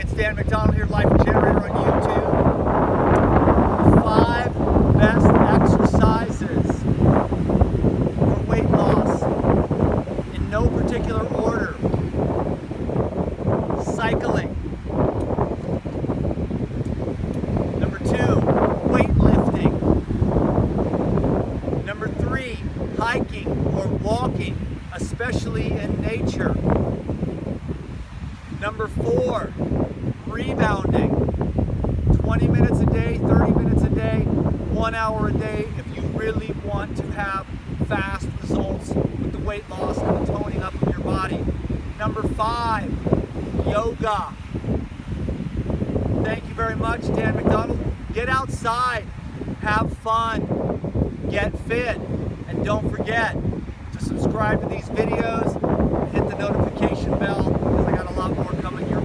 it's Dan McDonald here, Life Generator on YouTube. 5 best exercises for weight loss in no particular order. Cycling. Number 2, weightlifting. Number 3, hiking or walking, especially in nature. Number 4, rebounding. 20 minutes a day, 30 minutes a day, 1 hour a day if you really want to have fast results with the weight loss and the toning up of your body. Number 5, yoga. Thank you very much, Dan McDonald. Get outside, have fun, get fit, and don't forget to subscribe to these videos and hit the notification bell because I got a lot more coming your